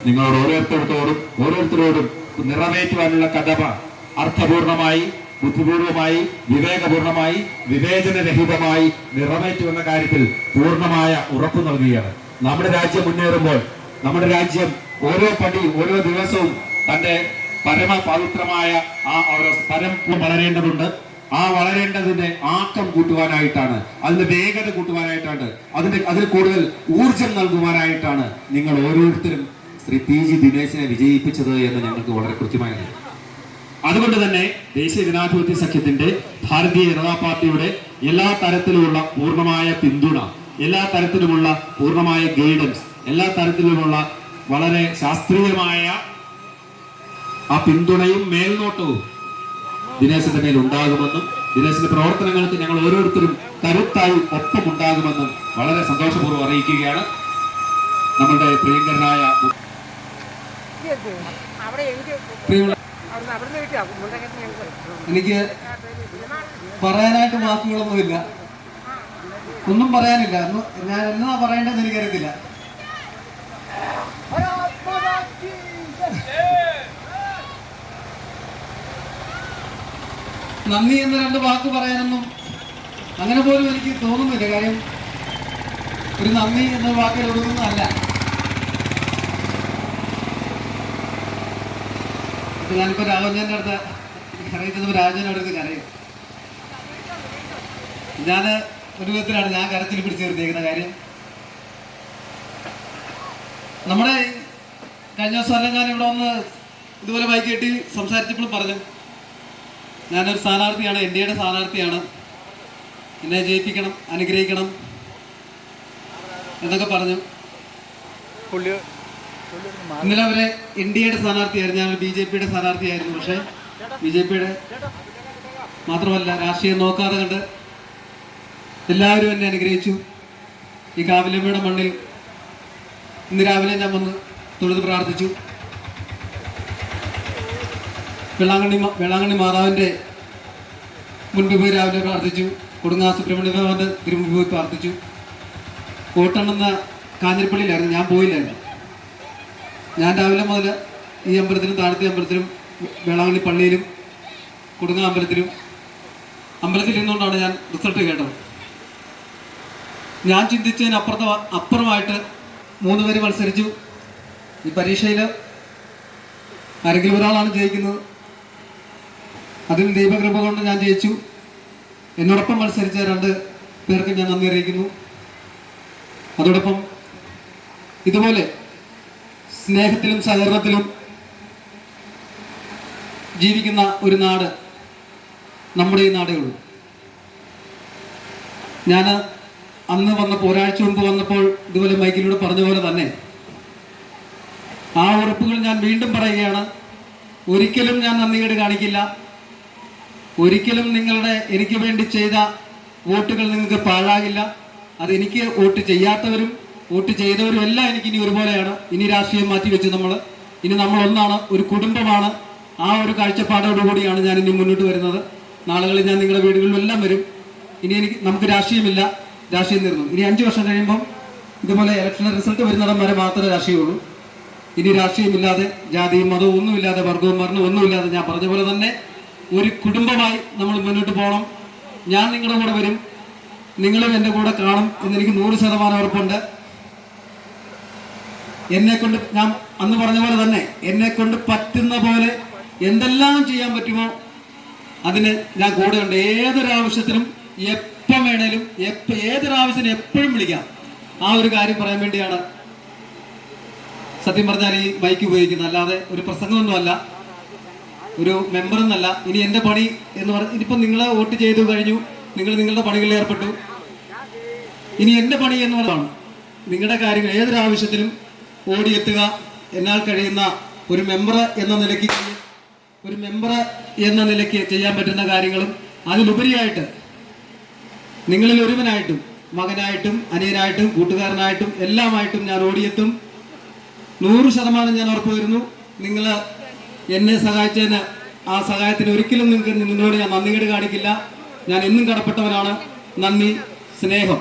നിങ്ങളോട് ഓരോരുത്തരോടും നിറവേറ്റുവാനുള്ള കടമ അർത്ഥപൂർണമായി, ബുദ്ധിപൂർവമായി, വിവേകപൂർണമായി, വിവേചനരഹിതമായി നിറവേറ്റുമെന്ന കാര്യത്തിൽ പൂർണ്ണമായ ഉറപ്പ് നൽകുകയാണ്. നമ്മുടെ രാജ്യം മുന്നേറുമ്പോൾ നമ്മുടെ രാജ്യം ഓരോ ദിവസവും തന്റെ പരമപവിത്രമായ പരം വളരേണ്ടതുണ്ട്. ആ വളരേണ്ടതിന്റെ ആക്കം കൂട്ടുവാനായിട്ടാണ്, അതിന്റെ വേഗത കൂട്ടുവാനായിട്ടാണ്, അതിന് കൂടുതൽ ഊർജം നൽകുവാനായിട്ടാണ് നിങ്ങൾ ഓരോരുത്തരും ശ്രീ PG ദിനേശിനെ വിജയിപ്പിച്ചത് എന്ന് ഞങ്ങൾക്ക് വളരെ കൃത്യമായി അറിയാം. അതുകൊണ്ട് തന്നെ ദേശീയ ജനാധിപത്യ സഖ്യത്തിന്റെ ഭാരതീയ ജനതാ പാർട്ടിയുടെ എല്ലാ തരത്തിലുമുള്ള പൂർണ്ണമായ പിന്തുണ, എല്ലാ തരത്തിലുമുള്ള പൂർണ്ണമായ ഗൈഡൻസ്, എല്ലാ തരത്തിലുമുള്ള വളരെ ശാസ്ത്രീയമായ ആ പിന്തുണയും മേൽനോട്ടവും ദിനേശിന്റെ മേൽ ഉണ്ടാകുമെന്നും ദിനേശിന്റെ പ്രവർത്തനങ്ങൾക്ക് ഞങ്ങൾ ഓരോരുത്തരും കരുത്തായി ഒപ്പമുണ്ടാകുമെന്നും വളരെ സന്തോഷപൂർവ്വം അറിയിക്കുകയാണ്. നമ്മുടെ പ്രിയങ്കരനായ എനിക്ക് പറയാനായിട്ട് വാക്കുകളൊന്നുമില്ല, ഒന്നും പറയാനില്ല. ഞാൻ എന്നാ പറയേണ്ടതെന്ന് എനിക്കറിയത്തില്ല. നന്ദി എന്ന 2 വാക്ക് പറയാനൊന്നും അങ്ങനെ പോലും എനിക്ക് തോന്നുന്നില്ല. കാര്യം ഒരു നന്ദി എന്ന വാക്കിൽ ഒതുങ്ങുന്നതല്ല. ഞാനിപ്പോ രാഘവന്റെ അടുത്ത് കരയിച്ചപ്പോൾ രാജന്റെ അടുത്ത് കരയും. ഞാൻ ഒരു വിധത്തിലാണ് ഞാൻ കരച്ചിൽ പിടിച്ചു നിർത്തിയിരിക്കുന്ന കാര്യം. നമ്മുടെ കഴിഞ്ഞ ദിവസം ഞാൻ ഇവിടെ വന്ന് ഇതുപോലെ ബൈക്ക് കെട്ടി സംസാരിച്ചപ്പോഴും പറഞ്ഞു, ഞാനൊരു സ്ഥാനാർത്ഥിയാണ്, NDAയുടെ സ്ഥാനാർത്ഥിയാണ്, എന്നെ ജയിപ്പിക്കണം, അനുഗ്രഹിക്കണം എന്നൊക്കെ പറഞ്ഞു. ഇന്നലെ അവരെ NDAയുടെ സ്ഥാനാർത്ഥിയായിരുന്നു, ഞാൻ BJPയുടെ സ്ഥാനാർത്ഥിയായിരുന്നു. പക്ഷേ BJPയുടെ മാത്രമല്ല, രാഷ്ട്രീയം നോക്കാതെ കണ്ട് എല്ലാവരും എന്നെ അനുഗ്രഹിച്ചു. ഈ കാവിലമ്മയുടെ മണ്ണിൽ ഇന്ന് രാവിലെ ഞാൻ വന്ന് തൊഴുത് പ്രാർത്ഥിച്ചു. വേളാങ്കണ്ണി മാതാവിൻ്റെ മുൻപിൽ പോയി രാവിലെ പ്രാർത്ഥിച്ചു. കൊടുങ്ങാ സുബ്രഹ്മണ്യ ഭഗവാന്റെ തിരുമുമ്പിൽ പോയി പ്രാർത്ഥിച്ചു. കോട്ടണമെന്ന കാഞ്ഞിരപ്പള്ളിയിലായിരുന്നു, ഞാൻ പോയില്ലായിരുന്നു. ഞാൻ രാവിലെ മുതൽ ഈ അമ്പലത്തിലും താഴത്തെ അമ്പലത്തിലും വേളാങ്കണ്ണി പള്ളിയിലും കൊടുങ്ങാ അമ്പലത്തിൽ ഇരുന്നുകൊണ്ടാണ് ഞാൻ റിസൾട്ട് കേട്ടത്. ഞാൻ ചിന്തിച്ചതിന് അപ്പുറമായിട്ട് 3 പേര് മത്സരിച്ചു. ഈ പരീക്ഷയിൽ ആരെങ്കിലും ഒരാളാണ് ജയിക്കുന്നത്. അതിൽ ദൈവകൃപ കൊണ്ട് ഞാൻ ജയിച്ചു. എന്നോടൊപ്പം മത്സരിച്ച 2 പേർക്ക് ഞാൻ നന്ദി അറിയിക്കുന്നു. അതോടൊപ്പം ഇതുപോലെ സ്നേഹത്തിലും സഹകരണത്തിലും ജീവിക്കുന്ന ഒരു നാട് നമ്മുടെ ഈ നാടേ ഉള്ളൂ. ഞാൻ അന്ന് വന്നപ്പോൾ, ഒരാഴ്ച മുമ്പ് വന്നപ്പോൾ ഇതുപോലെ മൈക്കിലൂടെ പറഞ്ഞ പോലെ തന്നെ ആ ഉറപ്പുകൾ ഞാൻ വീണ്ടും പറയുകയാണ്. ഒരിക്കലും ഞാൻ നന്ദികേട് കാണിക്കില്ല. ഒരിക്കലും എനിക്ക് വേണ്ടി ചെയ്ത വോട്ടുകൾ നിങ്ങൾക്ക് പാഴാകില്ല. അത് എനിക്ക് വോട്ട് ചെയ്യാത്തവരും വോട്ട് ചെയ്തവരും എല്ലാം എനിക്ക് ഇനി ഒരുപോലെയാണ്. ഇനി രാഷ്ട്രീയം മാറ്റി വെച്ച് ഇനി നമ്മൾ ഒന്നാണ്, ഒരു കുടുംബമാണ്. ആ ഒരു കാഴ്ചപ്പാടോടുകൂടിയാണ് ഞാൻ ഇനി മുന്നോട്ട് വരുന്നത്. നാളുകളിൽ ഞാൻ നിങ്ങളുടെ വീടുകളിലെല്ലാം വരും. ഇനി നമുക്ക് രാഷ്ട്രീയമില്ല, രാഷ്ട്രീയം തീർന്നു. ഇനി 5 വർഷം കഴിയുമ്പം ഇതുപോലെ ഇലക്ഷൻ റിസൾട്ട് വരുന്നിടം വരെ മാത്രമേ രാഷ്ട്രീയമുള്ളൂ. ഇനി രാഷ്ട്രീയമില്ലാതെ, ജാതിയും മതവും ഒന്നുമില്ലാതെ, വർഗവും വർണ്ണവും ഒന്നുമില്ലാതെ, ഞാൻ പറഞ്ഞ പോലെ തന്നെ ഒരു കുടുംബമായി നമ്മൾ മുന്നോട്ട് പോകണം. ഞാൻ നിങ്ങളുടെ കൂടെ വരും, നിങ്ങളും എൻ്റെ കൂടെ കാണും എന്നെനിക്ക് 100% ഉറപ്പുണ്ട്. എന്നെക്കൊണ്ട്, ഞാൻ അന്ന് പറഞ്ഞ പോലെ തന്നെ എന്നെക്കൊണ്ട് പറ്റുന്ന പോലെ എന്തെല്ലാം ചെയ്യാൻ പറ്റുമോ അതിന് ഞാൻ കൂടെയുണ്ട്. ഏതൊരാവശ്യത്തിനും എപ്പം വേണേലും ഏതൊരാവശ്യത്തിനും എപ്പോഴും വിളിക്കാം. ആ ഒരു കാര്യം പറയാൻ വേണ്ടിയാണ് സത്യം പറഞ്ഞാൽ ഈ ബൈക്ക് ഉപയോഗിക്കുന്നത്. അല്ലാതെ ഒരു പ്രസംഗമൊന്നുമല്ല, ഒരു മെമ്പർ എന്നല്ല. ഇനി എൻ്റെ പണി എന്ന് പറഞ്ഞാൽ, ഇനിയിപ്പം നിങ്ങൾ വോട്ട് ചെയ്തു കഴിഞ്ഞു, നിങ്ങൾ നിങ്ങളുടെ പണികളിൽ ഏർപ്പെട്ടു. ഇനി എൻ്റെ പണി എന്ന് പറഞ്ഞതാണ് നിങ്ങളുടെ കാര്യങ്ങൾ ഏതൊരാവശ്യത്തിനും ഓടിയെത്തുക. എന്നാൽ കഴിയുന്ന ഒരു മെമ്പർ എന്ന നിലയ്ക്ക് ചെയ്യാൻ പറ്റുന്ന കാര്യങ്ങളും അതിലുപരിയായിട്ട് നിങ്ങളിൽ ഒരുവനായിട്ടും, മകനായിട്ടും, അനിയനായിട്ടും, കൂട്ടുകാരനായിട്ടും എല്ലാമായിട്ടും ഞാൻ ഓടിയെത്തും. 100% ഞാൻ ഉറപ്പ് വരുന്നു. നിങ്ങൾ എന്നെ സഹായിച്ചതിന്, ആ സഹായത്തിന് ഒരിക്കലും നിങ്ങളോട് ഞാൻ നന്ദികേട് കാണിക്കില്ല. ഞാൻ എന്നും കടപ്പെട്ടവനാണ്. നന്ദി, സ്നേഹം.